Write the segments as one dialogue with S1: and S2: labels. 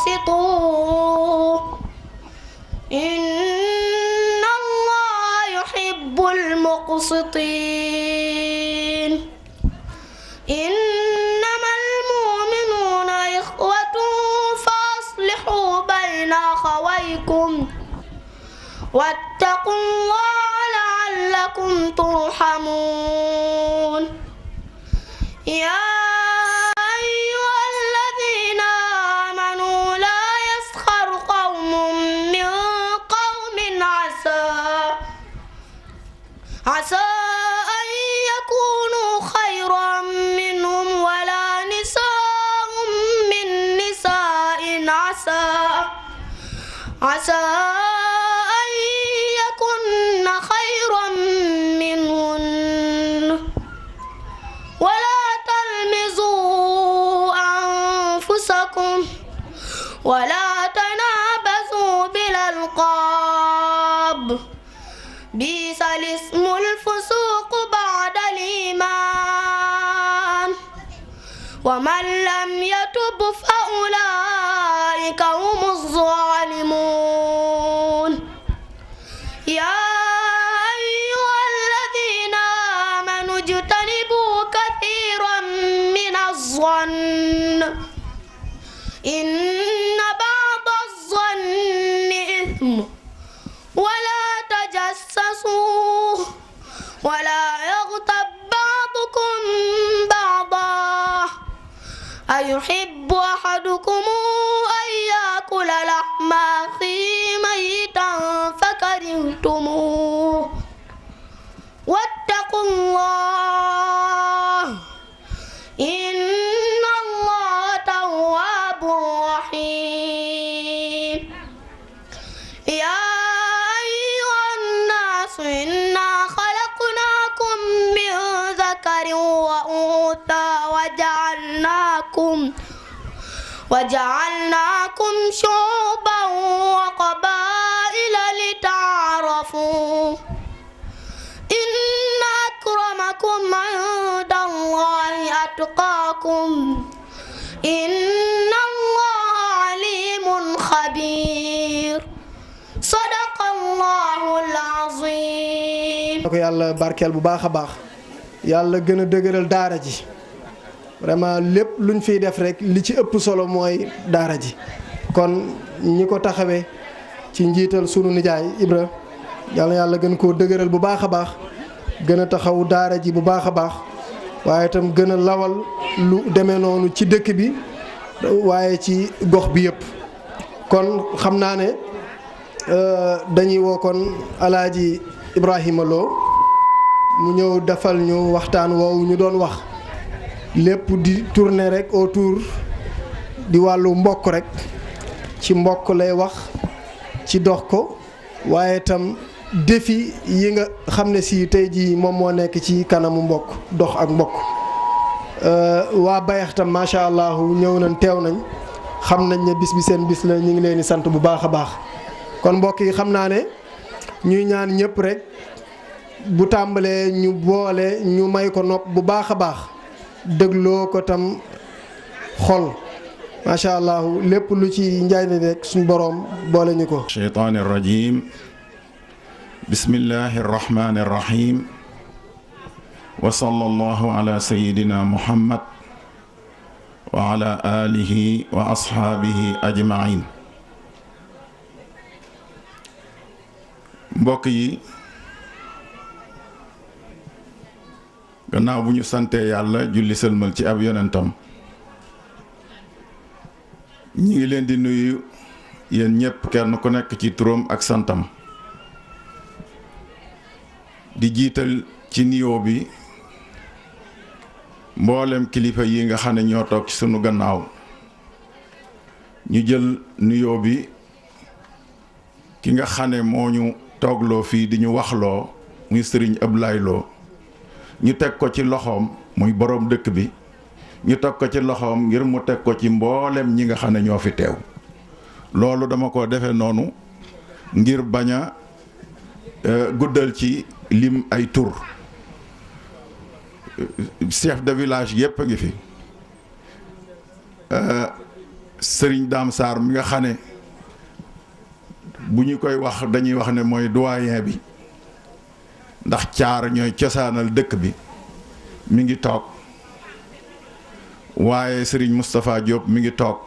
S1: تقسطوا إن الله يحب المقسطين إنما المؤمنون إخوة فأصلحوا بين أخويكم واتقوا الله لعلكم ترحمون يا أيها الذين آمنوا لا يسخر قوم من قوم عسى أن يكونوا خيرا منهم ولا نساء من نساء عسى أن يكن خيرا منهن ولا تلمزوا أنفسكم ولا تنابزوا بالألقاب بئس الاسم الفسوق بعد الإيمان ومن لم يتب فأولئك هم الظالمون يا أيها الذين آمنوا اجتنبوا كثيرا من الظن إن بعض الظن إثم ولا تجسسوا ولا يغتب بعضكم بعضا أيحب أحدكم أن يأكل لحم أخيه ميتا فكرهتموه واتقوا الله إن الله تواب رحيم يا أيها الناس إنا خلقناكم من ذكر وأنثى وجعلناكم شعوبا وقبائل لتعارفوا إن أكرمكم عند الله أتقاكم إن الله عليم خبير صدق الله العظيم.
S2: ko yàlla barkeel bu baax a baax yàlla gën a dëgëral daara ji vraiment lépp luñ fiy def rek li ci ëpp solo mooy daara ji kon ñi ko taxawee ci njiital sunu nijaay Ibra yàlla gën koo dëgëral bu baax a baax gën a taxaw daara ji bu baax a baax waaye itam gën a lawal lu demee noonu ci dëkk bi waaye ci gox bi yëpp kon xam naa ne dañuy woo kon alaaji Ibrahima Lo mu ñëw defal ñu waxtaan woowu ñu doon wax lépp di tourner rek autour di wàllu mbokk rek ci mbokk lay wax ci dox ko waaye itam défi yi nga xam ne si tey jii moom moo nekk ci kanamu mbokk dox ak mbokk waa Bayax tam macha allah ñëw nañ teew nañ xam nañ ne bis bi seen bis la ñu ngi leen di sant bu baax a baax kon mbokk yi xam naa ne ñuy ñaan ñëpp rek bu tàmbalee ñu boole ñu may ko nopp bu baax a baax dégloo ko tam xol macha allah lépp lu ci njaay ne rek suñu boroom boole ñu ko.
S3: shaytaani rajim bismillahi rahmaani rahim wa sallallahu ala sayyidina muhammad wa ala alihi wa ashaabihi ajmain. mbokk yi gannaaw bu ñu santee yàlla julli sëlmal ci ab yonentam ñi ngi leen di nuyu yéen ñépp kenn ku nekk ci turam ak santam di jiital ci nuyoo bi mboolem kilifa yi nga xam ne ñoo toog ci sunu gannaaw ñu jël nuyoo bi ki nga xam ne moo ñu toogloo fii di ñu waxloo muy sëriñ Ablaye Lo ñu teg ko ci loxoom muy boroom dëkk bi ñu teg ko ci loxoom ngir mu teg ko ci mboolem ñi nga xam ne ñoo fi teew loolu dama ko defe noonu ngir bañ a guddal ci lim ay tur chef de village yépp a ngi fi sëriñ Dame Sarr mi nga xam ne bu ñu koy wax dañuy wax ne mooy doyen bi ndax caar ñooy cosaanal dëkk bi mi ngi toog waaye sëriñ Moustapha Diop mi ngi toog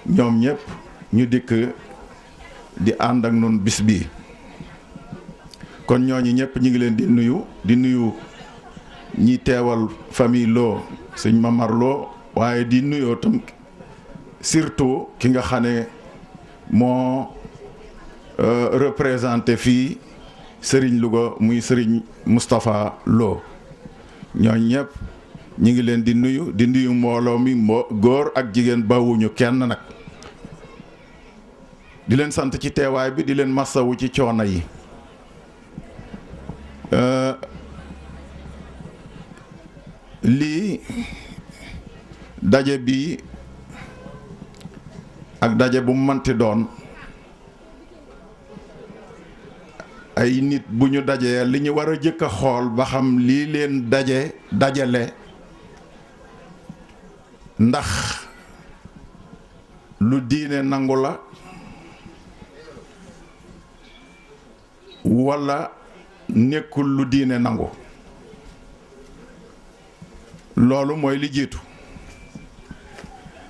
S3: ñoom ñëpp ñu dikk di ànd ak nun bis bii kon ñooñu ñëpp ñu ngi leen di nuyu ñi teewal famille Lo sëñ Mamar Lo waaye di nuyoo tam surtout ki nga xam ne moo représenté fii Serigne Louga muy Serigne Moustapha Lo ñooñu ñëpp ñu ngi leen di nuyu mbooloo mi góor ak jigéen bawuñu kenn nag di leen sant ci teewaay bi di leen massawu ci coono yi lii daje bi ak daje bu mu mënti doon ay nit bu ñu dajee li ñu war a jëkk a xool ba xam lii leen dajale ndax lu diine nangu la walla nekkul lu diine nangu loolu mooy li jiitu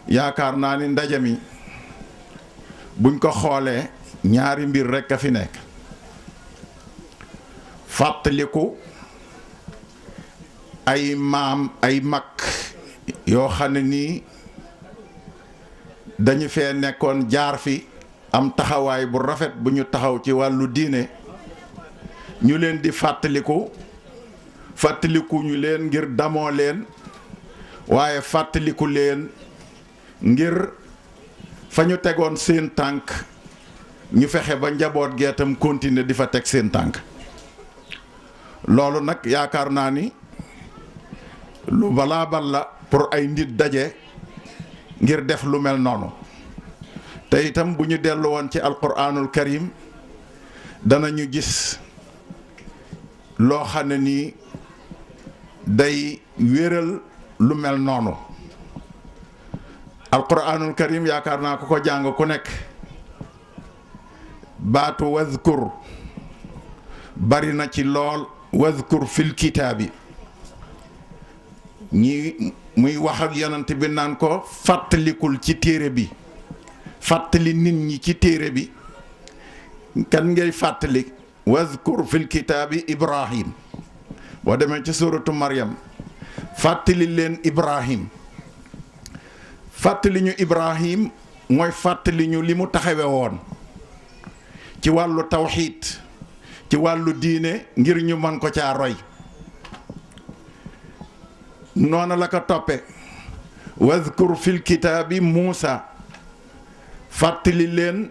S3: yaakaar naa ni ndaje mi buñ ko xoolee ñaari mbir rekk a fi nekk fàttaliku ay maam ay mag yoo xam ne nii dañu fee nekkoon jaar fi am taxawaay bu rafet bu ñu taxaw ci wàllu diine ñu leen di fàttaliku ñu leen ngir damoo leen waaye fàttaliku leen ngir fa ñu tegoon seen tànk ñu fexe ba njaboot geetam continuer di fa teg seen tànk loolu nag yaakaar naa ni lu valable la pour ay nit daje ngir def lu mel noonu te itam bu ñu dellu woon ci alquranul karim danañu gis loo xam ne nii day wéral lu mel noonu alquranul karim yaakaar naa ko jàng ku nekk baatu wazkur bari na ci lool wazkur fil kitaabi ñi muy wax ak yonent bi naan ko fàttalikul ci téere bi fàttali nit ñi ci téere bi kan ngay fàttali wazkur fil kitaabi Ibrahim boo demee ci suuratu Maryam fàttali leen Ibrahim fàttali ñu Ibrahim mooy fàttali ñu li mu taxawe woon ci wàllu tawxiid ci wàllu diine ngir ñu mën ko caa roy noona la ko toppe wazkur fil kitaabi Muusa fàttali leen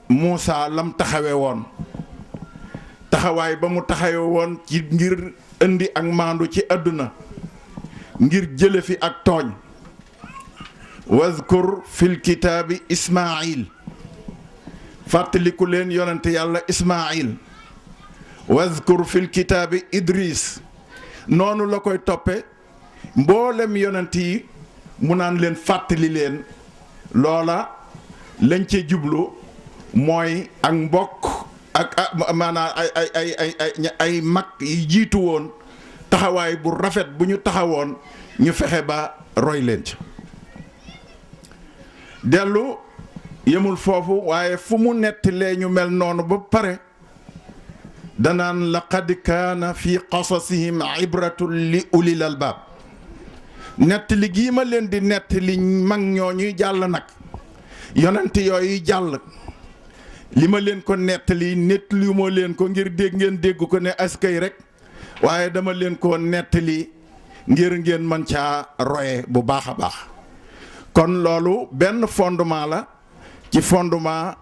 S3: Muusa lam taxawe woon taxawaay ba mu taxawe woon ci ngir indi ak maandu ci àdduna ngir jële fi ak tooñ wazkur fil kitaabi Ismaayil fàttaliku leen yonente yàlla Ismaayil wazkur fil kitaabi Idris noonu la koy toppe mboolem yonent yi mu naan leen fàttali leen loola lañ ca jublu mooy ak mbokk ak maanaam ay mag yi jiitu woon taxawaay bu rafet bu ñu taxawoon ñu fexe ba roy leen ca dellu yemul foofu waaye fu mu nettalee ñu mel noonu ba pare danaan laqad kaana fi qasasihim ibratun li ulil albaab nettali gii ma leen di nettali mag ñooñuy jàll nag yonent yooyu jàll li ma leen ko nettali nettali moo leen ko ngir dégg ngeen dégg ko ne askay rek waaye dama leen ko nettali ngir ngeen mën caa roye bu baax a baax kon loolu benn fondement la ci fondement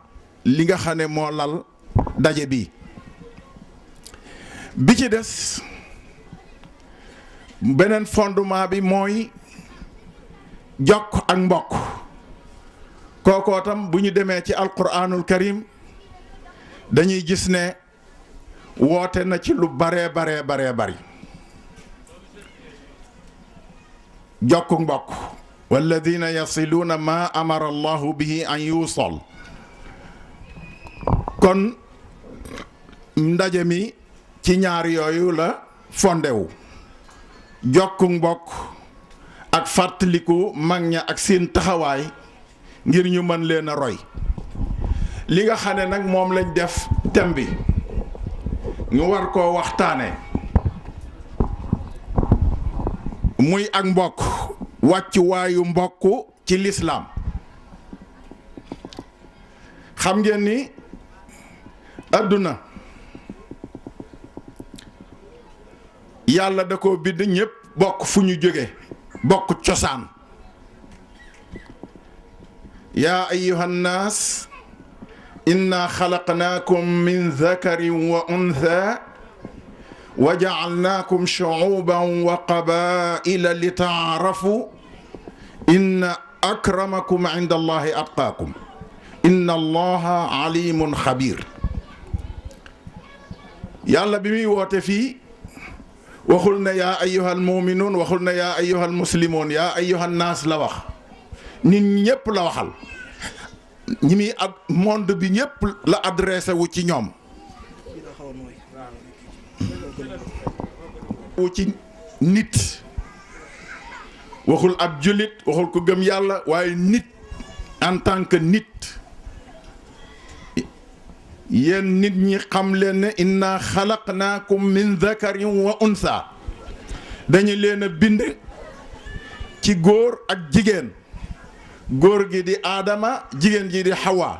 S3: li nga xam ne moo lal daje bi ci des beneen fondement bi mooy jokk ak mbokk kookoo tam bu ñu demee ci alquranul karim dañuy gis ne woote na ci lu baree bari jokk mbokk walladina yasiluuna ma amara allahu bihi an yuusal. kon ndaje mi ci ñaar yooyu la fondewu jokku mbokk ak fàttaliku mag ña ak seen taxawaay ngir ñu mën leen a roy. li nga xam ne nag moom lañ def thème bi ñu war koo waxtaane muy ak mbokk wàccuwaayu mbokk ci lislaam. xam ngeen ni àdduna yàlla da koo bind ñépp bokk fu ñu jóge bokk cosaan. yaa ayyuhan naas inna xalaqnaakum min zakarin wa untha wa jacalnaakum shucuuban wa qabaa'ila li taarafu inna akramakum inda allahi atqaakum inna allaha alimun xabiir. yàlla bi muy woote fii waxul ne yaa ayyuhal muminuun waxul ne yaa ayyuhal muslimuun yaa ayyuhan naas la wax. nit ñépp la waxal ñi muy ak monde bi ñépp la adressé wu ci ñoom. wu ci nit waxul ab jullit waxul ko gëm yàlla waaye nit en tant que nit. yéen nit ñi xam leen ne inna xalaqnaakum min zakarin wa unsa dañu leen a bind ci góor ak jigéen. góor gi di aadama jigéen ji di xawa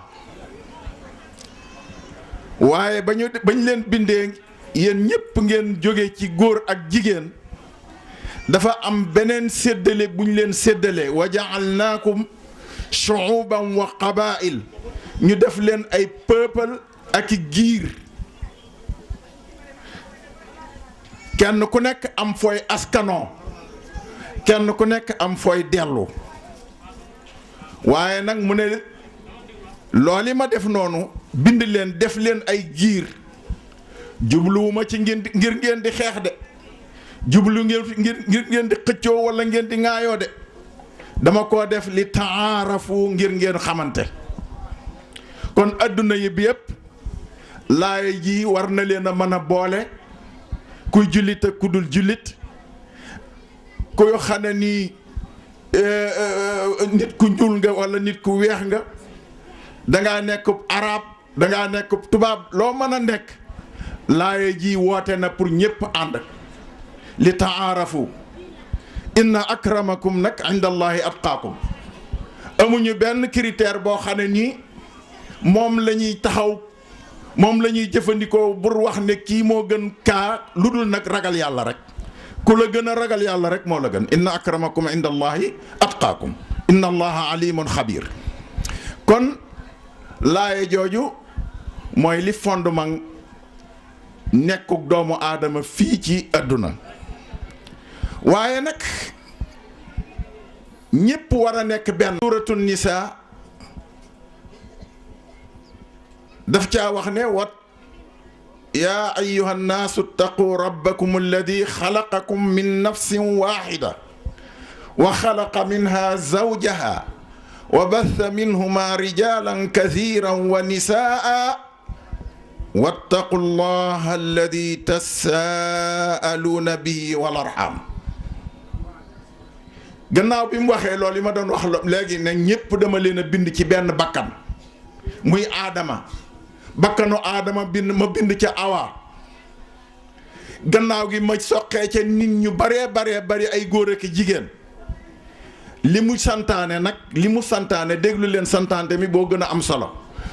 S3: waaye bañ leen bindee yéen ñépp ngeen jóge ci góor ak jigéen dafa am beneen séddale bu ñu leen séddale wa ja'alnaakum shu'uban wa qabaa'il ñu def leen ay peuple ak i giir kenn ku nekk am fooy askanoo kenn ku nekk am fooy dellu. waaye nag mu ne looli ma def noonu bind leen def leen ay giir jubluwuma ci ngir ngeen di xeex de jublu ngeen di xëccoo wala ngeen di ŋaayoo de dama ko def li taarafu ngir ngeen xamante. kon adduna yi bi yépp laay ji war na leen a mën a boole kuy jullit ak ku dul jullit kuy xam ne nii nit ku ñuul nga walla nit ku weex nga dangaa nekk arab dangaa nekk tubaab loo mën a nekk laaye ji woote na pour ñépp ànd li taarafu inna akramakum nag inda allahi atqaakum. amuñu benn critère boo xam ne nii moom la ñuy taxaw moom la ñuy jëfandikoo pour wax ne kii moo gën kaa lu dul nag ragal yàlla rek. ku la gën a ragal yàlla rek moo la gën inna akramakum inda allahi atqaakum inna allaha alimun xabir. kon laaye jooju mooy li fondement nekkuk doomu aadama fii ci àdduna. waaye nag ñépp war a nekk benn. suuratu nisaa daf caa wax ne wat yaa ayyuha nnaasu ttaquu rabbakum alladi xalaqakum min nafsin waaxida wa xalaqa minha zawjaha wa batha minhuma rijalan kathiran wa nisaa wattaqu llaha alladi tasaaluuna bihi wal arham. gannaaw bi mu waxee loolu yi ma doon wax léegi ne ñépp dama leen a bind ci benn bakkan muy aadama bakkanu aadama ma bind ca awa gannaaw gi ma soqee ca nit ñu baree bari ay góor ak jigéen. li mu santaane déglu leen santaane mi boo gën a am solo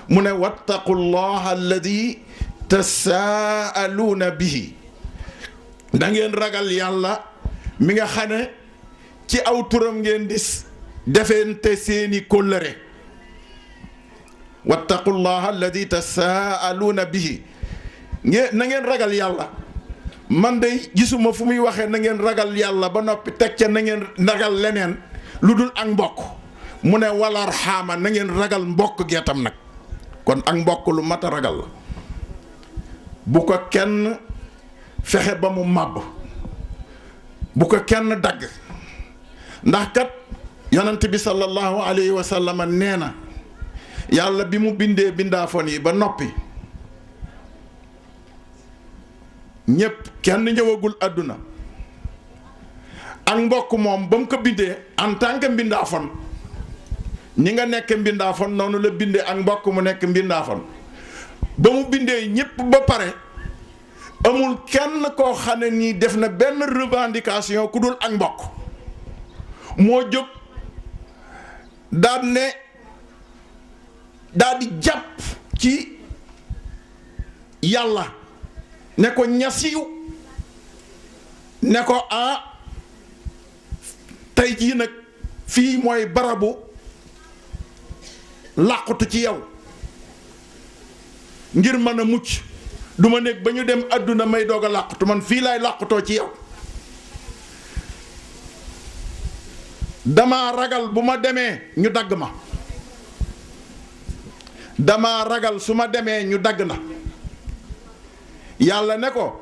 S3: mu ne wattaqullaha alladi tasaaluuna bihi da ngeen ragal yàlla mi nga xam ne ci aw turam ngeen di defente seeni kóllëre. wattaqullaha alladi tasaaluuna bihi na ngeen ragal yàlla. man de gisuma fu muy waxee na ngeen ragal yàlla ba noppi teg ca na ngeen ragal leneen lu dul ak mbokk mu ne walar xaama na ngeen ragal mbokk geetam nag. kon ak mbokk lu mat a ragal la bu ko kenn fexe ba mu màbb bu ko kenn dagg ndax kat yonent bi sallallahu alayhi wa sallam nee na yàlla bi mu bindee bindaafoon yi ba noppi ñépp kenn ñëwagul àdduna ak mbokk moom ba mu ko bindee en tant que mbindaafoon ni nga nekk mbindaafoon noonu la bindee ak mbokk mu nekk mbindaafoon ba mu bindee ñépp ba pare amul kenn koo xam ne nii def na benn revendication ku dul ak mbokk moo jóg daal di jàpp ci yàlla ne ko ñasiw ne ko tey jii nag fii mooy barabu làqutu ci yow ngir mën a mucc du ma nekk ba ñu dem àdduna may doog a làqutu man fii laay làqutoo ci yow dama ragal bu ma demee ñu dagg ma dama ragal su ma demee ñu dagg na yàlla ne ko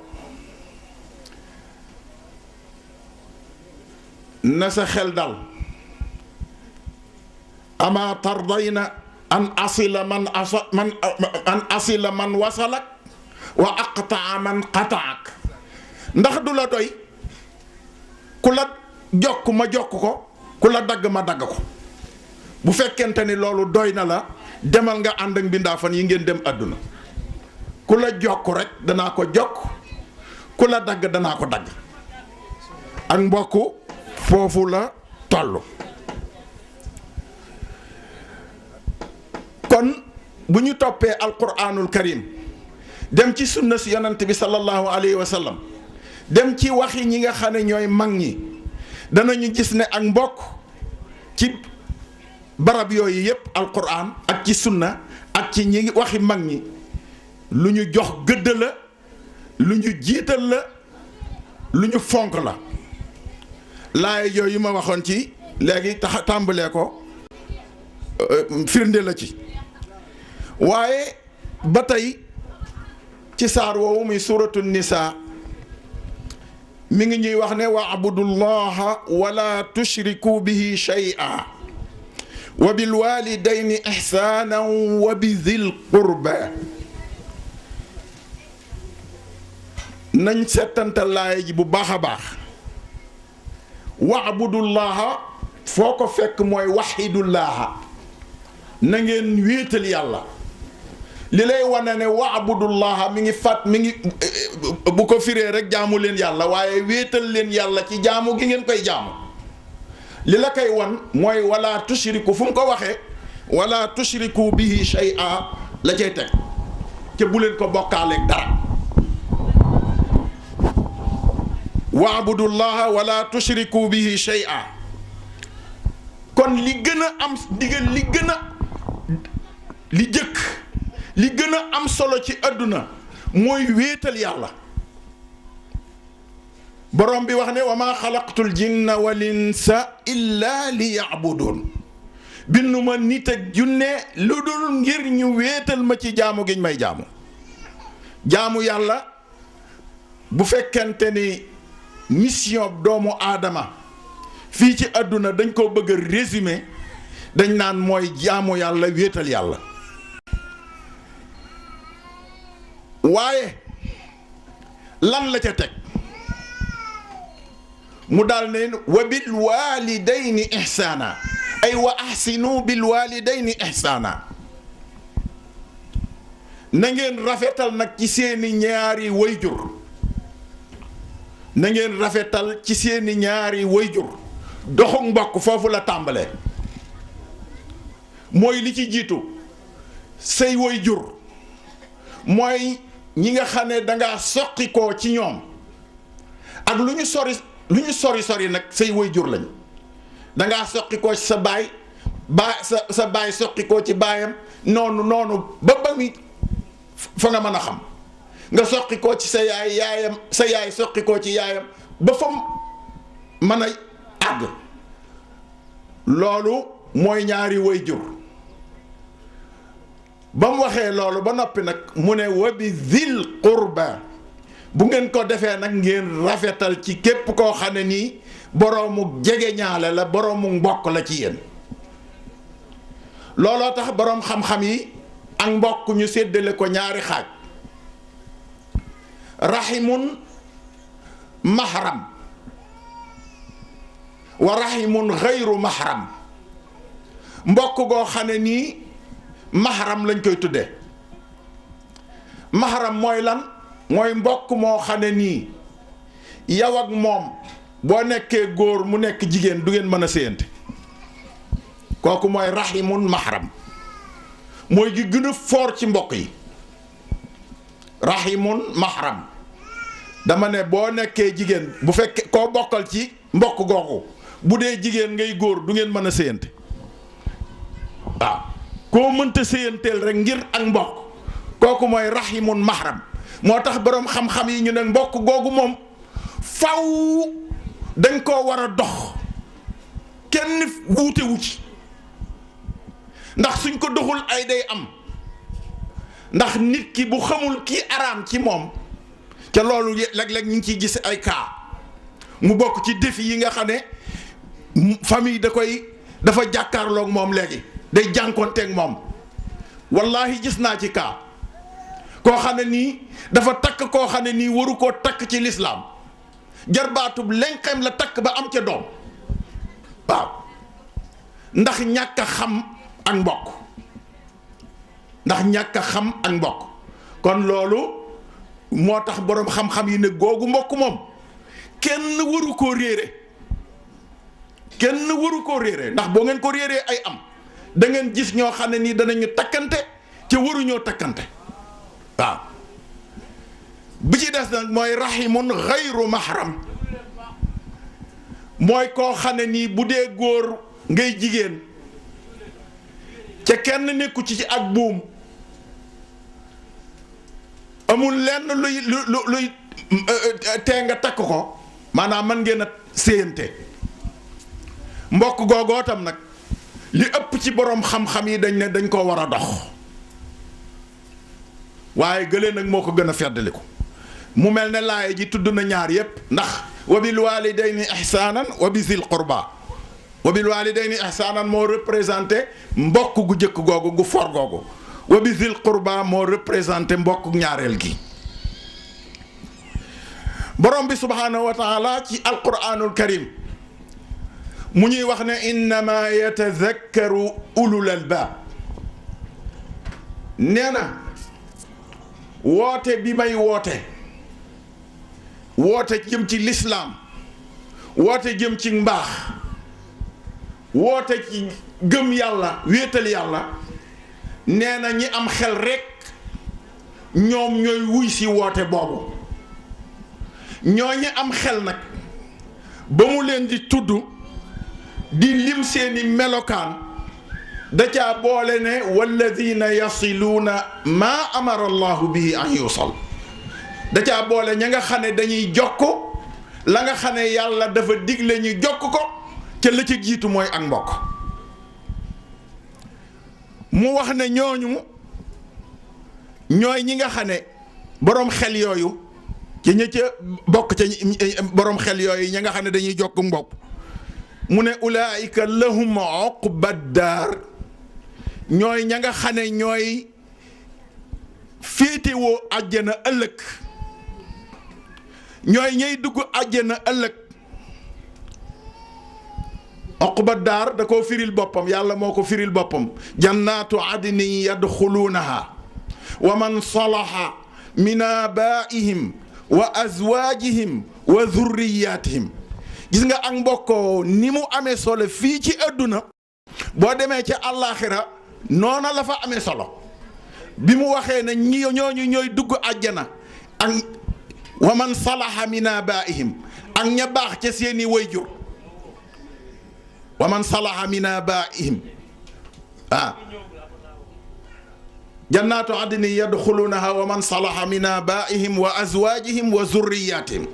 S3: na sa xel dal ama tardayna an asila man wasalak wa aqtaa man qataak ndax du la doy ku la jokk ma jokk ko ku la dagg ma dagg ko bu fekkente ni loolu doy na la demal nga ànd ak mbindaafan yi ngeen dem àdduna ku la jokk rek danaa ko jokk ku la dagg danaa ko dagg ak mbokk foofu la toll. kon bu ñu toppee alquranul karim dem ci sunna si yonent bi sallallahu alayhi wa sallam dem ci waxi ñi nga xam ne ñooy mag ñi danañu gis ne ak mbokk ci barab yooyu yépp alquran ak ci sunna ak ci ñi waxi mag ñi lu ñu jox gëdd la lu ñu jiital la lu ñu fonk la laay yooyu ma waxoon ci léegi tàmbalee ko firnde la ci waaye ba tey ci saar woowu muy suuratu nisaa mi ngi ñuy wax ne wa abudullaha wala tushriku bihi shay'a wa bil walidayni ihsanan wa bi dhil qurba nañ settantal laay ji bu baax a baax wa abudullaha foo ko fekk mooy waxidullaha na ngeen wéetal yàlla li lay wane ne waabudullaha mi ngi bu ko firee rek jaamu leen yàlla waaye wéetal leen yàlla ci jaamu gi ngeen koy jaamu li la koy wan mooy wala tushriku fu mu ko waxee wala tushriku bihi shay'a la cay teg ca bu leen ko bokkaaleeg dara waabudullaha wala tushriku bihi shay'a kon li gën a am digal li jëkk li gën a am solo ci àdduna mooy wéetal yàlla borom bi wax ne wa maa xalaqtul jinna wal insa illa li ya'budun binduma nit ak junne lu dul ngir ñu wéetal ma ci jaamu giñ may jaamu yàlla bu fekkente ni mission doomu aadama fii ci àdduna dañ ko bëgg a résumer dañ naan mooy jaamu yàlla wéetal yàlla waaye lan la ca teg mu daal ne wa bil walidayni ihsaana ay wa ahsinu bil walidayni ihsaana na ngeen rafetal nag ci seeni ñaari wayjur na ngeen rafetal ci seeni ñaari wayjur doxu mbokk foofu la tàmbalee mooy li ci jiitu say wayjur mooy ñi nga xam ne dangaa soqi koo ci ñoom ak lu ñu sori nag say wayjur lañ dangaa soqi koo ci sa baay sa baay soqi koo ci baayam noonu ba mi fa nga mën a xam nga soqi koo ci sa yaay soqi koo ci yaayam ba fa mën a àgg loolu mooy ñaari wayjur ba mu waxee loolu ba noppi nag mu ne wa bi dhil qurba bu ngeen ko defee nag ngeen rafetal ci képp koo xam ne nii boroomu jege ñaale la boroomu mbokk la ci yéen looloo tax boroom xam-xam yi ak mbokk ñu séddale ko ñaari xaaj rahimun mahram wa rahimun xayru mahram mbokk goo xam ne nii mahram lañ koy tudde mahram mooy lan mooy mbokk moo xam ne nii yow ak moom boo nekkee góor mu nekk jigéen du ngeen mën a séyante kooku mooy rahimun mahram mooy gi gën a foor ci mbokk yi rahimun mahram dama ne boo nekkee jigéen bu fekkee koo bokkal ci mbokk googu bu dee jigéen ngay góor du ngeen mën a séyante waaw koo mënta séyanteel rek ngir ak mbokk kooku mooy rahimun mahram moo tax boroom xam-xam yi ñu ne mbokk googu moom faw dañ koo war a dox kenn wuute wu ci ndax suñ ko doxul ay day am ndax nit ki bu xamul kii araam ci moom ca loolu léeg-léeg ñu ngi ciy gis ay cas mu bokk ci défi yi nga xam ne famille dafa jàkkaarloog moom léegi day jànkoonteeg moom wallahi gis naa ci cas koo xam ne nii dafa takk koo xam ne nii waru koo takk ci lislaam jarbaatub lenqem la takk ba am ca doom waaw ndax ñàkk a xam ak mbokk ndax ñàkk a xam ak mbokk kon loolu moo tax boroom xam-xam yi ne googu mbokk moom kenn waru koo réere kenn waru koo réere ndax boo ngeen ko réeree ay am da ngeen gis ñoo xam ne nii danañu takkante ca waruñoo takkante waaw bi ci des nag mooy rahimun xayru mahram mooy koo xam ne nii bu dee góor ngay jigéen ca kenn nekku ci ak buum amul lenn luy tee nga takk ko maanaam mën ngeen a séyante mbokk googoo tam nag li ëpp ci boroom xam-xam yi dañ ne dañ koo war a dox waaye gëlee nag moo ko gën a feddaliku mu mel ne laaya ji tudd na ñaar yépp ndax wa bil walidayni ihsaanan wa bi zil qurba wa bil walidayni ihsaanan moo représenté mbokk gu jëkk googu gu for googu wa bi zil qurba moo représenté mbokk ñaareel gi borom bi subhaanahu wa taala ci alquranul karim mu ñuy wax ne innama yatazakkaru ulul albaab nee na woote bi may woote jëm ci lislaam woote jëm ci mbaax woote ci gëm yàlla wéetal yàlla nee na ñi am xel rekk ñoom ñooy wuy si woote boobu ñoo ñi am xel nag ba mu leen di tudd di lim seeni melokaan da caa boole ne walladina yasiluuna maa amara allahu bihi an yusal da caa boole ña nga xam ne dañuy jokk la nga xam ne yàlla dafa digle ñu jokk ko ca la ca jiitu mooy ak mbokk mu wax ne ñooñu ñooy ñi nga xam ne boroom xel yooyu ci ña ca bokk ca boroom xel yooyu ña nga xam ne dañuy jokk mbokk mu ne ulaayika lahum uqbad daar ñooy ña nga xam ne ñooy féetewoo àjjana ëllëg ñooy ñay dugg àjjana ëllëg uqbad daar da koo firil boppam yàlla moo ko firil boppam jannaatu adnin yadxuluunaha wa man salaha min abaihim wa azwaajihim wa zurriyatihim gis nga ak mbokkoo ni mu amee solo fii ci àdduna boo demee ca àllaaxira noona la fa amee solo bi mu waxee ne ñooñu ñooy dugg àjjana ak wa man salaha min abaihim ak ña baax ca seeni wayjur wa man salaha min abaihim jannaatu adnin yadxuluunaha wa man salaha min abaihim wa azwaajihim wa zurriyatihim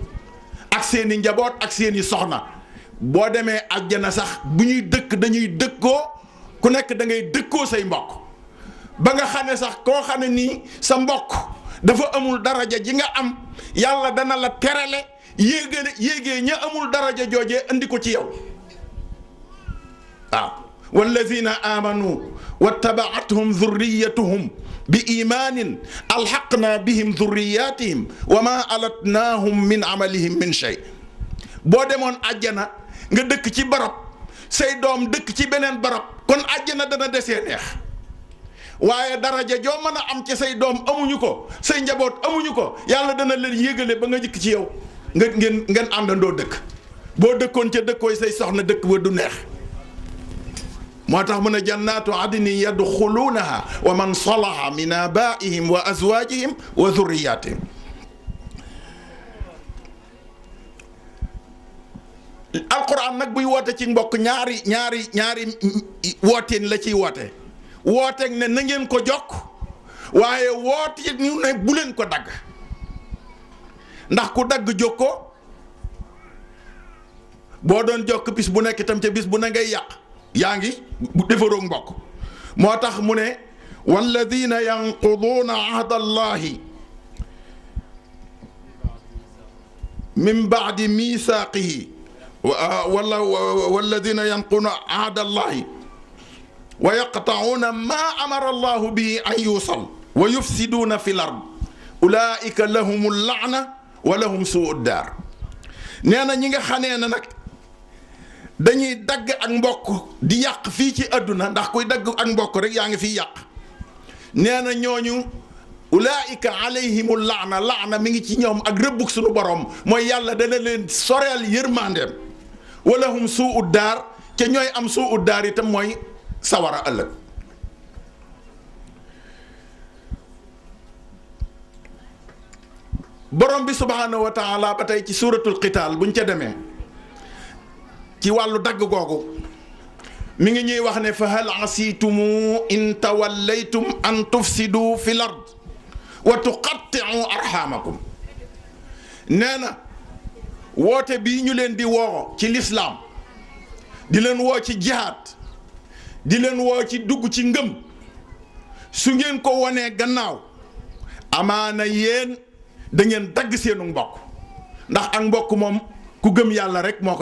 S3: ak seeni njaboot ak seeni soxna boo demee àjjana sax bu ñuy dëkk dañuy dëkkoo ku nekk da ngay dëkkoo say mbokk ba nga xam ne sax koo xam ne nii sa mbokk dafa amul daraja ji nga am yàlla dana la terale yéegee ña amul daraja joojee andi ko ci yow waaw walladina amanu wattabaatuhum dhurriyatuhum bi imaanin alxaqna bihim dhurriyatihim wa ma alatnaahum min amalihim min shay boo demoon àjjana nga dëkk ci barab say doom dëkk ci beneen barab kon àjjana dana desee neex waaye daraja joo mën a am ci say doom amuñu ko say njaboot amuñu ko yàlla dana leen yégale ba nga jëkk ci yow ngeen àndandoo dëkk boo dëkkoon ca dëkkooy say soxna dëkk ba du neex moo tax mu ne jannaatu adnin yadxuluunaha wa man salaha min abaihim wa azwajihim wa dhurriyatihim alquran nag buy woote ci mbokk ñaari wooteen la ciy wooteeg ne na ngeen ko jokk waaye woote ñu ne bu leen ko dagg ndax ku dagg jokkoo boo doon jokk bis bu nekk itam ca bis bu ne ngay yàq yaa ngi defaroog mbokk moo tax mu ne walladina yanquduuna ahda allahi min baadi misaaqihi wala walladina yanquduuna ahda allahi wa yaqta'uuna maa amara allahu bihi an yuusal wa yufsiduuna fi l ard ulaika lahum llaana wa lahum suu daar nee na ñi nga xamee ne nag dañuy dagg ak mbokk di yàq fii ci àdduna ndax kuy dagg ak mbokk rek yaa ngi fiy yàq nee na ñooñu ulaika alayhimu laana mi ngi ci ñoom ak rëbbug suñu borom mooy yàlla dana leen soreel yërmandeem wa lahum suu daar ca ñooy am suu daar itam mooy sawara ëllëg borom bi subhaanahu wa taala ba tey ci suuratul qitaal buñ ca demee ci wàllu dagg googu mi ngi ñuy wax ne fa hal asitumu in tawallaytum an tufsidu fi l ard wa tuqatti'u arhamakum nee na woote bii ñu leen di woo ci lislaam di leen woo ci jihaad di leen woo ci dugg ci ngëm su ngeen ko wonee gannaaw amaana yéen da ngeen dagg seenu mbokk ndax ak mbokk moom ku gëm yàlla rek moo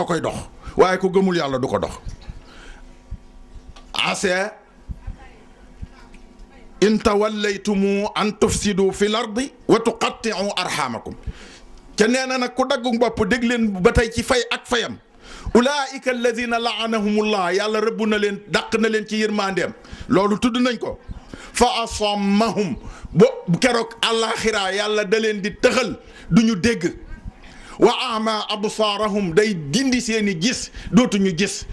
S3: koy dox waaye ku gëmul yàlla du ko dox asa in tawallaytumu an tufsidu fi l ardi wa tuqatti'u arhamakum ca nee na nag ku daggu mbopp dégg leen ba tey ci fay ak fayam ulaika alladina laanahumullah yàlla rëbb na leen dàq na leen ci yërmandeem loolu tudd nañ ko fa asammahum bo keroog àllaaxira yàlla da leen di tëxal duñu dégg wa ama absaarahum day dindi seeni gis dootuñu gis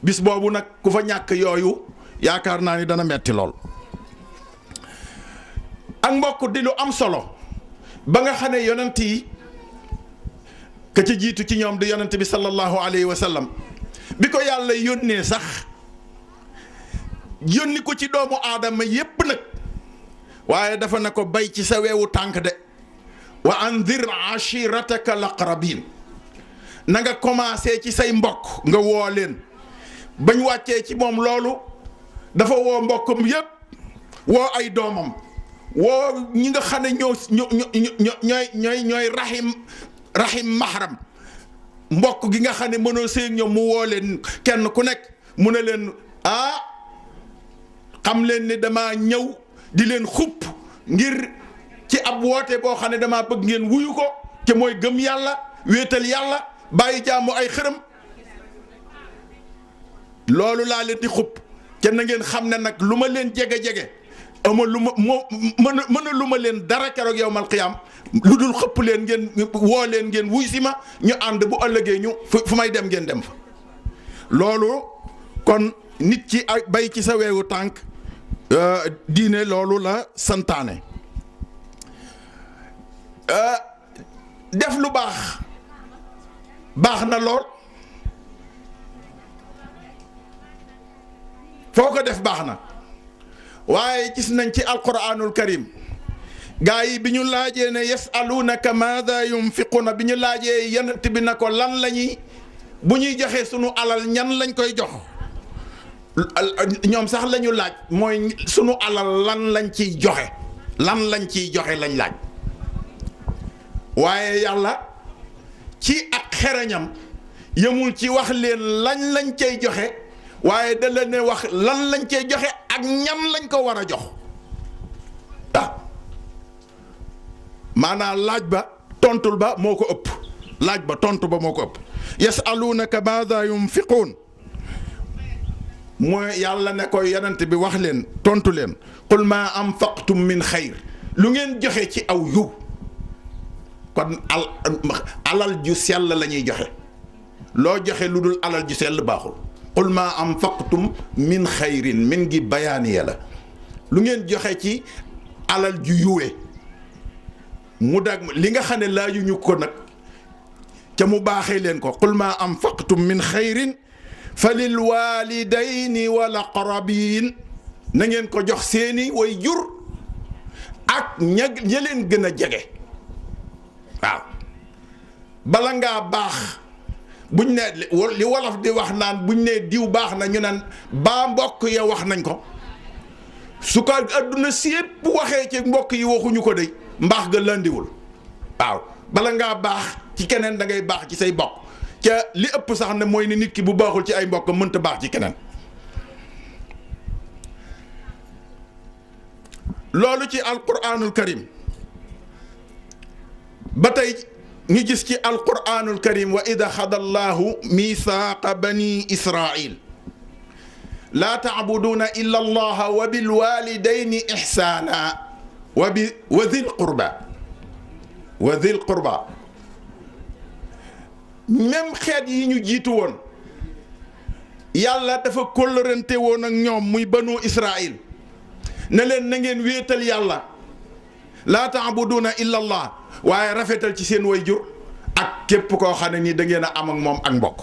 S3: bis boobu nag ku fa ñàkk yooyu yaakaar naa ni dana metti lool ak mbokk di lu am solo ba nga xam ne yonent yi ka ca jiitu ci ñoom di yonent bi sallallahu alayhi wa sallam bi ko yàlla yónnee sax yónni ko ci doomu aadama yépp nag waaye dafa na ko bay ci sa weewu tànk de wa andir ashirataka laqrabin na nga commencé ci say mbokk nga woo leen bañ wàccee ci moom loolu dafa woo mbokkam yépp woo ay doomam woo ñi nga xam ne ñooy rahim mahram mbokk gi nga xam ne mënoo sëy ñoom mu woo leen kenn ku nekk mu ne leen xam leen ni dama ñëw di leen xupp ngir ci ab woote boo xam ne dama bëgg ngeen wuyu ko te mooy gëm yàlla wéetal yàlla bàyyi jaamu ay xërëm loolu laa leen di xupp te na ngeen xam ne nag lu ma leen jege-jege ama lu ma mën a lu ma leen dara keroog yawmal qiyaam lu dul xëpp leen ngeen woo leen ngeen wuy si ma ñu ànd bu ëllëgee ñu fu may dem ngeen dem fa loolu kon nit ci ay bay ci sa weewu tànk diine loolu la santaane def lu baax na lool foo ko def baax na waaye gis nañ ci alquranul karim gaa yi bi ñu laajee ne yasalunaka maada yunfiquna bi ñu laajee yonent bi na ko lan la ñuy bu ñuy joxee sunu alal ñan lañ koy jox ñoom sax la ñu laaj mooy sunu alal lan lañ ciy joxe lañ laaj waaye yàlla ci ak xereñam yemul ci wax leen lañ cay joxe waaye da leen ne wax lan lañ cay joxe ak ñam lañ ko war a jox waaw maanaam laaj ba tontul ba moo ko ëpp laaj ba tontu ba moo ko ëpp yasalunaka maada yunfiquun mooy yàlla ne ko yonent bi wax leen tontu leen qul maa anfaqtum min xayr lu ngeen joxe ci aw yiw kon alal ju sell la ñuy joxe loo joxe lu dul alal ju sell baaxul qul maa anfaqtum min xayrin min gi bayaaniya la lu ngeen joxe ci alal ju yuwe mu dag li nga xam ne laajuñu ko nag ca mu baaxee leen ko qul maa anfaqtum min xayrin fa lil walidayni wal aqrabin na ngeen ko jox seeni way jur ak ña leen gën a jege waaw bala ngaa baax buñ ne li wolof di wax naan buñ ne diw baax na ñu naan baa mbokk ya wax nañ ko su ko adduna si yépp waxee ci mbokk yi waxuñu ko dey mbaax ga landiwul waaw bala ngaa baax ci keneen da ngay baax ci say bokk ca li ëpp sax ne mooy ni nit ki bu baaxul ci ay mbokk mënta baax ci keneen loolu ci alquranul karim ba tey ñu gis ci alquranul karim wa ida xada allahu misaaqa bani israil laa tacbuduuna illa allaha wa bilwalidayni ixsaana wa dil qurba même xeet yi ñu jiitu woon yàlla dafa kóllërante woon ak ñoom muy banu israil ne leen na ngeen wéetal yàlla laa taabuduuna illa allah waaye rafetal ci seen way jur ak képp koo xam ne nii da ngeen a am ak moom ak mbokk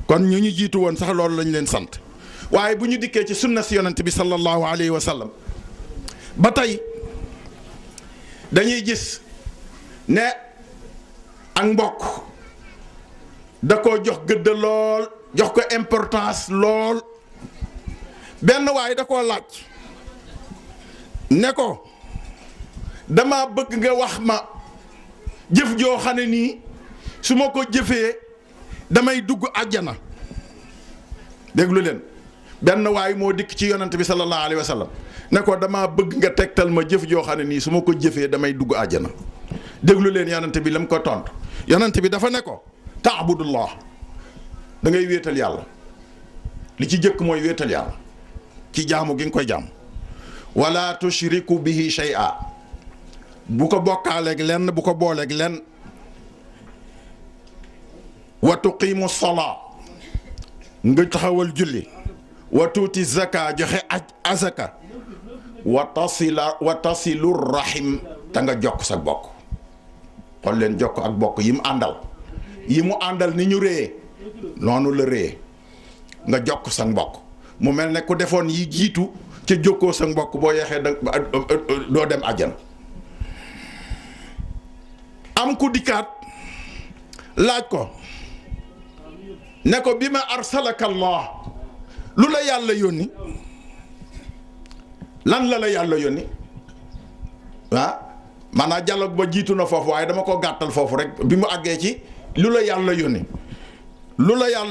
S3: kon ñu jiitu woon sax loolu lañ leen sant waaye bu ñu dikkee ci sunna si yonent bi sallallahu alayhi wa sallam ba tey dañuy gis ne ak mbokk da koo jox gëdd lool jox ko importance lool benn waaye da koo laaj ne ko dama bëgg nga wax ma jëf joo xam ne nii su ma ko jëfee damay dugg àjjana déglu leen benn waay moo dikk ci yonent bi sallallahu alayhi wa sallam ne ko dama bëgg nga tegtal ma jëf joo xam ne nii su ma ko jëfee damay dugg àjjana déglu leen yonent bi la mu ko tontu yonent bi dafa ne ko taabudullah da ngay wéetal yàlla li ci jëkk mooy wéetal yàlla ci jaamu gi nga koy jaam wala tushriku bihi shay'a bu ko bokkaaleeg lenn bu ko booleeg lenn wa tuqimu salaa nga taxawal julli wa tuuti zaka joxe azaka wa tasilu rahim te nga jokk sa bokk xool leen jokk ak bokk yi mu àndal ni ñu réyee noonu la réyee nga jokk sa mbokk mu mel ne ku defoon yi jiitu ca jokkoo sa mbokk boo yeexee doo dem àjjan am ku dikkaat laaj ko ne ko bi ma arsalaka allah lu la yàlla yónni lan la yàlla yónni maanaam dialogue ba jiitu na foofu waaye dama ko gàttal foofu rek bi mu àggee ci lu la yàlla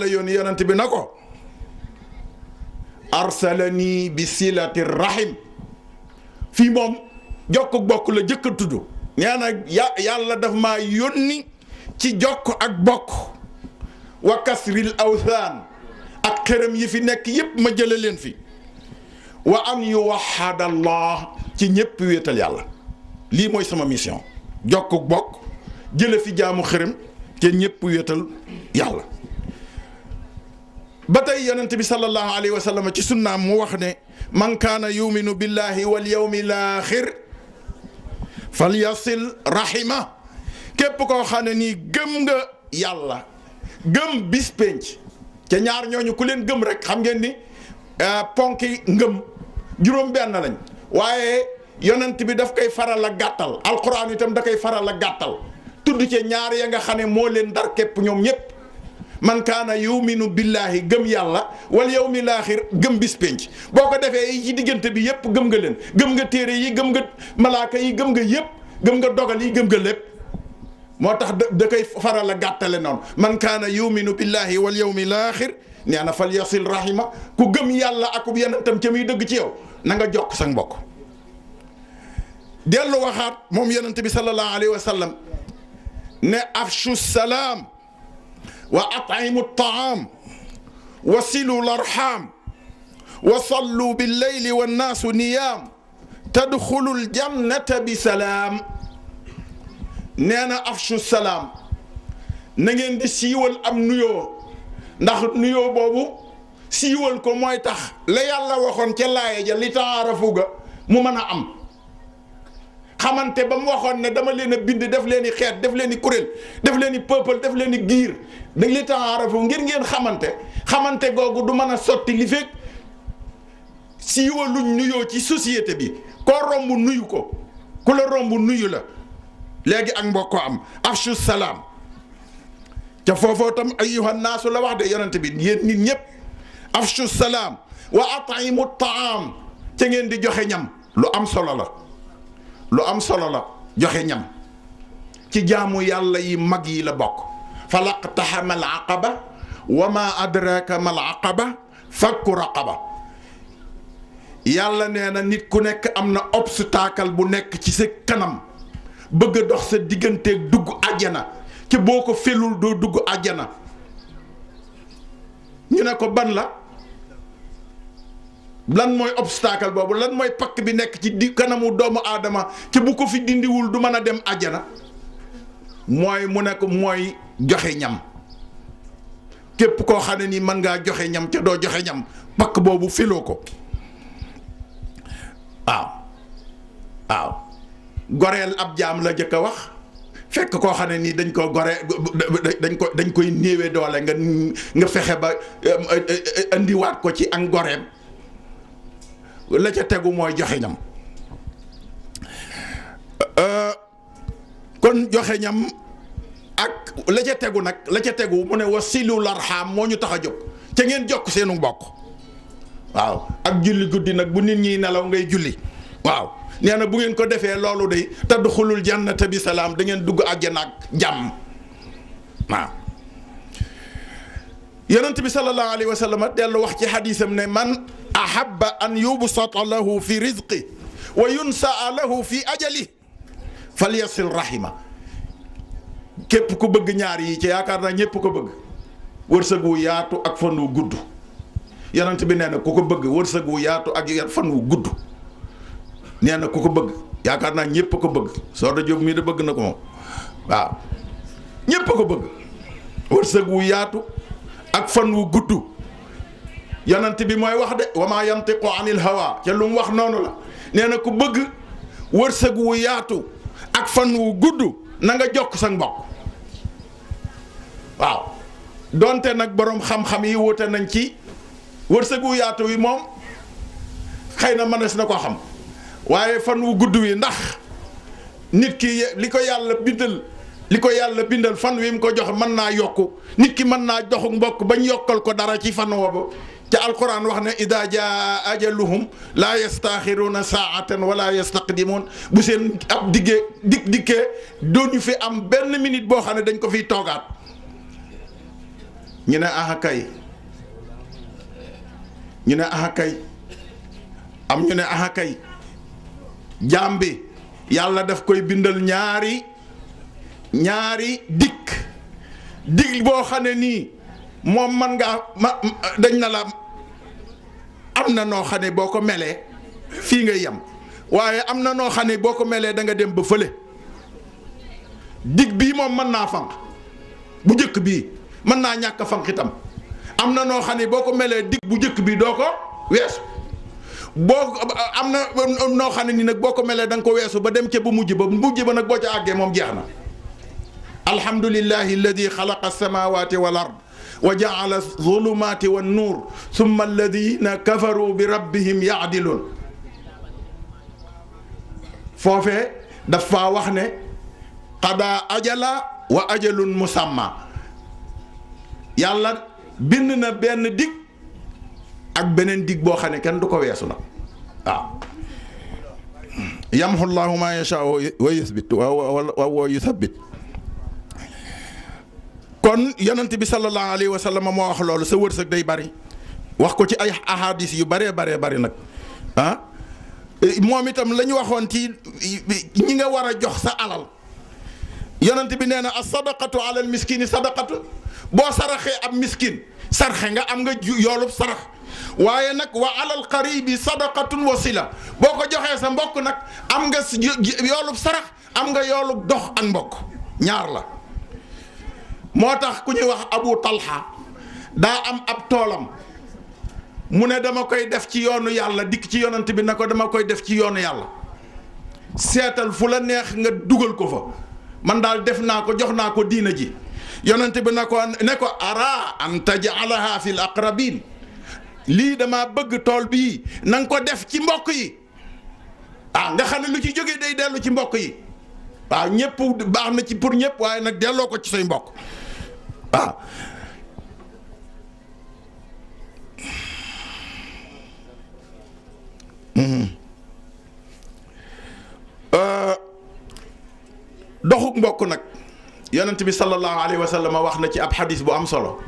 S3: yónni yonent bi na ko arsalani bi silati rahim fii moom jokk bokk la jëkk a tudd nee na yàlla daf maa yónni ci jokk ak bokk wa kasril awthaan ak xërëm yi fi nekk yépp ma jële leen fi wa an yuwahhadallah ci ñépp wéetal yàlla lii mooy sama mission jokk bokk jële fi jaamu xërëm te ñépp wéetal yàlla ba tey yonent bi sallallahu alayhi wa sallam ci sunnaam mu wax ne man kaana yuminu billahi wal yawmil aaxir falyasil rahima képp koo xam ne nii gëm nga yàlla gëm bis penc ca ñaar ñooñu ku leen gëm rek xam ngeen ni ponki ngëm juróom benn lañ waaye yonent bi daf koy faral a gàttal alquran itam da koy faral a gàttal tudd ci ñaar ya nga xam ne moo leen dar képp ñoom ñépp man kaana yuminu billahi gëm yàlla wal yawmil aaxir gëm bis penc boo ko defee yi ci diggante bi yépp gëm nga leen gëm nga téere yi gëm nga malaaka yi gëm nga yépp gëm nga dogal yi gëm nga lépp moo tax da koy faral a gàttale noonu man kaana yuminu billahi wal yawmil aaxir nee na fal yasil rahima ku gëm yàlla akub yonentam ca muy dëgg ci yow na nga jokk sa mbokk. dellu waxaat moom yonent bi sallallahu alayhi wa sallam ne afshu salaam wa at'imu taam wa silu larham wa sallu billayli wannaasu niyaam tadxulul jannata bi salaam. nee na afshu salaam na ngeen di siiwal am nuyoo ndax nuyoo boobu siiwal ko mooy tax la yàlla waxoon ca laaya ja li taarafu ga mu mën a am xamante ba mu waxoon ne dama leen a bind def leen i xeet def leen i kuréel def leen i peuple def leen i giir da li taarafu ngir ngeen xamante googu du mën a sotti li fekk siiwaluñ nuyoo ci société bi koo romb nuyu ko ku la romb nuyu la léegi ak mbokkoo am afshu salaam ca foofoo tam ayyuhan naasu la wax de yonent bi yéen nit ñëpp afshu salaam wa at'imu taam ca ngeen di joxe ñam lu am solo la joxe ñam ci jaamu yàlla yi mag yi la bokk falaqtaxama al aqaba wa ma adraka mal aqaba fakku raqaba yàlla nee na nit ku nekk am na obstacle bu nekk ci sa kanam bëgg a dox sa digganteeg dugg àjjana ci boo ko felul doo dugg àjjana ñu ne ko ban la lan mooy obstacle boobu lan mooy pakk bi nekk ci kanamu doomu aadama ci bu ko fi dindiwul du mën a dem àjjana mooy mu ne ko mooy joxe ñam képp koo xam ne ni mën ngaa joxe ñam ca doo joxe ñam pakk boobu feloo ko waaw goreel ab jaam la jëkk a wax fekk koo xam ne nii dañ ko gore dañ koy néewe doole nga fexe ba indiwaat ko ci ak goreem la ca tegu mooy joxe ñam kon joxe ñam ak la ca tegu mu ne wasilu larham moo ñu tax a jóg ca ngeen jokk seenu mbokk waaw ak julli guddi nag bu nit ñi nelaw ngay julli waaw nee na bu ngeen ko defee loolu de tadxulul jannata bi salaam da ngeen dugg àjjana ak jàmm waaw yonent bi sallallahu alayhi wa sallam dellu wax ci xadiisam ne man ahabba an yubsata lahu fi rizqi wa yunsaa lahu fi ajali falyasil rahima képp ku bëgg ñaar yi ci yaakaar naa ñépp ko bëgg wërsëg wu yaatu ak fan wu gudd yonent bi nee na ku ko bëgg wërsëg wu yaatu ak fan wu gudd nee na ku ko bëgg yaakaar naa ñépp ko bëgg Soda Diop mii de bëgg na ko moom waaw ñépp ko bëgg wërsëg wu yaatu ak fan wu gudd yonent bi mooy wax de wa maa yantiqu anil hawa ca lu mu wax noonu la nee na ku bëgg wërsëg wu yaatu ak fan wu gudd na nga jokk sa mbokk waaw donte nag boroom xam-xam yi wute nañ ci wërsëg wu yaatu wi moom xëy na mënees na ko xam waaye fan wu gudd wi ndax nit ki li ko yàlla bindal fan wi mu ko jox mën naa yokku nit ki mën naa joxu mbokk bañ yokkal ko dara ci fan woowu ca alquran wax ne ida jaa ajaluhum laa yastaaxiruuna saatan wala yastaqdimuun bu seen ab dikkee dooñu fi am benn minute boo xam ne dañ ko fiy toogaat ñu ne aha kay am ñu ne aha kay jaam bi yàlla daf koy bindal ñaari dig boo xam ne nii moom man ngaa dañ na la am na noo xam ne boo ko melee fii ngay yem waaye am na noo xam ne boo ko melee da nga dem ba fële dig bii moom mën naa fanq bu njëkk bii mën naa ñàkk a fanq itam am na noo xam ne boo ko melee dig bu njëkk bii doo ko weesu am na noo xam ne ni nag boo ko melee da nga ko weesu ba dem ca bu mujj ba nag boo ca àggee moom jeex na alhamdulillahi alladi xalaqa alsamawati wal ard wa jaala zulumati wan nuur summa alladina kafaru bi rabbihim yaadiluun foofee dafa wax ne qadaa ajala wa ajalun musamma yàlla bind na benn dig ak beneen dig boo xam ne kenn du ko weesu nag waaw yamhu llahu ma yashaa wa yuthbit wa yuthabbit kon yonent bi sallallahu alayhi wa sallam moo wax loolu sa wërsëg day bari wax ko ci ay ahadis yu bëree bari nag ah moom itam la ñu waxoon ci ñi nga war a jox sa alal yonent bi nee na as sadaqatu ala al miskini sadaqatu boo saraxee ab miskin sarxe nga am nga yoolub sarax waaye nag wa alal qaribi sadaqatun wasila boo ko joxee sa mbokk nag am nga yoolub sarax am nga yoolub dox ak mbokk ñaar la moo tax ku ñuy wax Abu Talha daa am ab toolam mu ne dama koy def ci yoonu yàlla dikk ci yonent bi na ko dama koy def ci yoonu yàlla seetal fu la neex nga dugal ko fa man daal def naa ko jox naa ko diina ji yonent bi ne ko ara an taj'alaha fil aqrabin lii dama bëgg tool bii na nga ko def ci mbokk yi nga xam ne lu ci jógee day dellu ci mbokk yi waaw ñëpp baax na ci pour ñëpp waaye nag delloo ko ci say mbokk waaw doxuk mbokk nag yonent bi sallallahu alayhi wa sallam wax na ci ab xadis bu am solo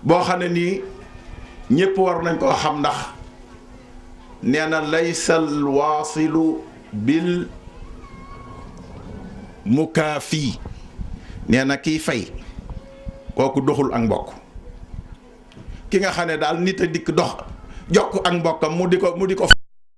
S3: boo xam ne nii ñépp war nañ koo xam ndax nee na laysa al waasilu bil mukaafi nee na kiy fay kooku doxul ak mbokk ki nga xam ne daal nit a dikk dox jox ko ak mbokkam mu di ko